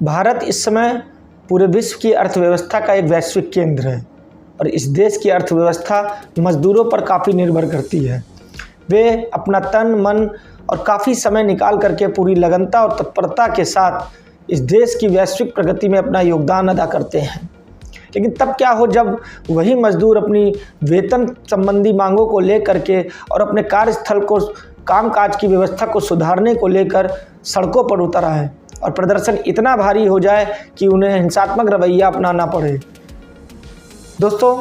भारत इस समय पूरे विश्व की अर्थव्यवस्था का एक वैश्विक केंद्र है और इस देश की अर्थव्यवस्था मज़दूरों पर काफ़ी निर्भर करती है। वे अपना तन मन और काफ़ी समय निकाल करके पूरी लगनता और तत्परता के साथ इस देश की वैश्विक प्रगति में अपना योगदान अदा करते हैं। लेकिन तब क्या हो जब वही मज़दूर अपनी वेतन संबंधी मांगों को लेकर के और अपने कार्यस्थल को कामकाज की व्यवस्था को सुधारने को लेकर सड़कों पर उतर आए और प्रदर्शन इतना भारी हो जाए कि उन्हें हिंसात्मक रवैया अपनाना पड़े। दोस्तों,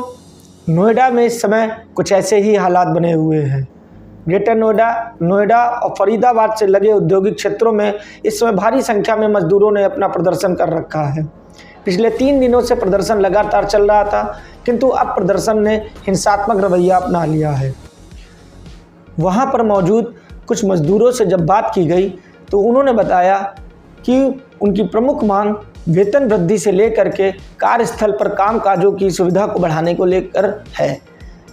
नोएडा में इस समय कुछ ऐसे ही हालात बने हुए हैं। ग्रेटर नोएडा और फरीदाबाद से लगे औद्योगिक क्षेत्रों में इस समय भारी संख्या में मजदूरों ने अपना प्रदर्शन कर रखा है। पिछले 3 दिनों से प्रदर्शन लगातार चल रहा था, किंतु अब प्रदर्शन ने हिंसात्मक रवैया अपना लिया है। वहाँ पर मौजूद कुछ मजदूरों से जब बात की गई तो उन्होंने बताया कि उनकी प्रमुख मांग वेतन वृद्धि से लेकर के कार्यस्थल पर कामकाजों की सुविधा को बढ़ाने को लेकर है।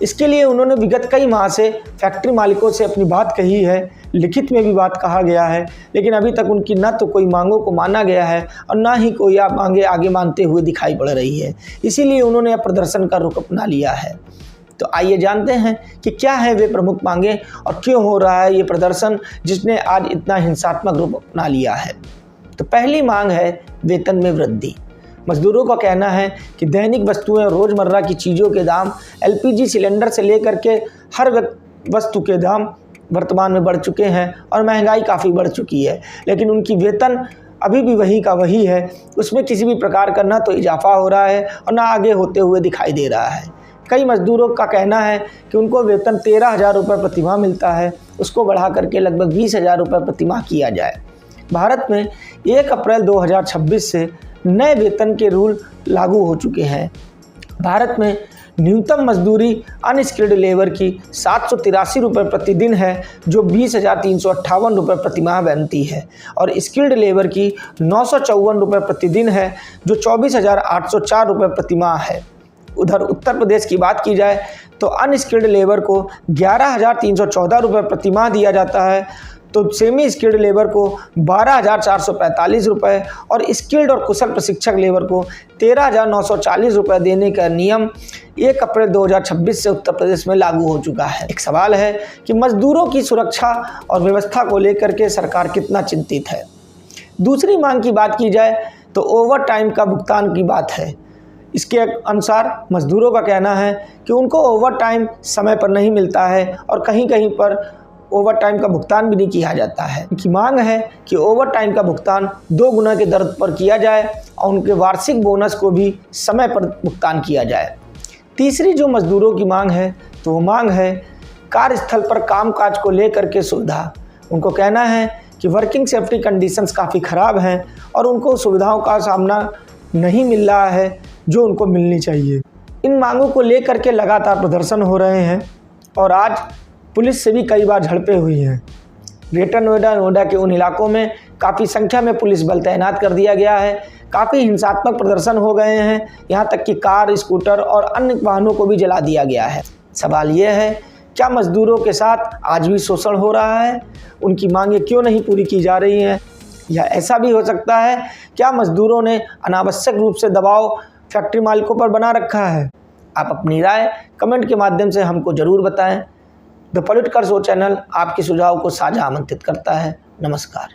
इसके लिए उन्होंने विगत कई माह से फैक्ट्री मालिकों से अपनी बात कही है, लिखित में भी बात कहा गया है, लेकिन अभी तक उनकी न तो कोई मांगों को माना गया है और ना ही कोई आप मांगे आगे मानते हुए दिखाई पड़ रही है। इसीलिए उन्होंने अब प्रदर्शन का रुख अपना लिया है। तो आइए जानते हैं कि क्या है वे प्रमुख मांगे और क्यों हो रहा है ये प्रदर्शन जिसने आज इतना हिंसात्मक रूप अपना लिया है। तो पहली मांग है वेतन में वृद्धि। मजदूरों का कहना है कि दैनिक वस्तुएं और रोज़मर्रा की चीज़ों के दाम एलपीजी सिलेंडर से लेकर के हर वस्तु के दाम वर्तमान में बढ़ चुके हैं और महंगाई काफ़ी बढ़ चुकी है, लेकिन उनकी वेतन अभी भी वही का वही है। उसमें किसी भी प्रकार का ना तो इजाफा हो रहा है और ना आगे होते हुए दिखाई दे रहा है। कई मजदूरों का कहना है कि उनको वेतन 13,000 रुपये प्रतिमाह मिलता है, उसको बढ़ा करके लगभग 20,000 रुपये प्रतिमाह किया जाए। भारत में 1 अप्रैल 2026 से नए वेतन के रूल लागू हो चुके हैं। भारत में न्यूनतम मजदूरी अनस्किल्ड लेबर की 783 रुपये प्रतिदिन है, जो 20,358 रुपये प्रतिमाह बनती है, और स्किल्ड लेबर की 954 रुपये प्रतिदिन है, जो 24,804 रुपये प्रतिमाह है। उधर उत्तर प्रदेश की बात की जाए तो अनस्किल्ड लेबर को 11,314 रुपये प्रतिमाह दिया जाता है, तो सेमी स्किल्ड लेबर को 12,445 रुपये और स्किल्ड और कुशल प्रशिक्षक लेबर को 13,940 रुपये देने का नियम 1 अप्रैल 2026 से उत्तर प्रदेश में लागू हो चुका है। एक सवाल है कि मजदूरों की सुरक्षा और व्यवस्था को लेकर के सरकार कितना चिंतित है। दूसरी मांग की बात की जाए तो ओवर टाइम का भुगतान की बात है। इसके अनुसार मजदूरों का कहना है कि उनको ओवर टाइम समय पर नहीं मिलता है और कहीं कहीं पर ओवर टाइम का भुगतान भी नहीं किया जाता है। उनकी मांग है कि ओवर टाइम का भुगतान 2 गुना के दर पर किया जाए और उनके वार्षिक बोनस को भी समय पर भुगतान किया जाए। तीसरी जो मजदूरों की मांग है तो वो मांग है कार्यस्थल पर कामकाज को लेकर के सुविधा। उनको कहना है कि वर्किंग सेफ्टी कंडीशंस काफ़ी ख़राब हैं और उनको सुविधाओं का सामना नहीं मिल रहा है जो उनको मिलनी चाहिए। इन मांगों को लेकर के लगातार प्रदर्शन हो रहे हैं और आज पुलिस से भी कई बार झड़पें हुई हैं। ग्रेटर नोएडा के उन इलाकों में काफ़ी संख्या में पुलिस बल तैनात कर दिया गया है। काफ़ी हिंसात्मक प्रदर्शन हो गए हैं, यहाँ तक कि कार, स्कूटर और अन्य वाहनों को भी जला दिया गया है। सवाल ये है, क्या मजदूरों के साथ आज भी शोषण हो रहा है? उनकी मांगें क्यों नहीं पूरी की जा रही हैं? या ऐसा भी हो सकता है क्या मजदूरों ने अनावश्यक रूप से दबाव फैक्ट्री मालिकों पर बना रखा है? आप अपनी राय कमेंट के माध्यम से हमको ज़रूर बताएं। द पॉलिटिकल शो चैनल आपके सुझाव को साझा आमंत्रित करता है। नमस्कार।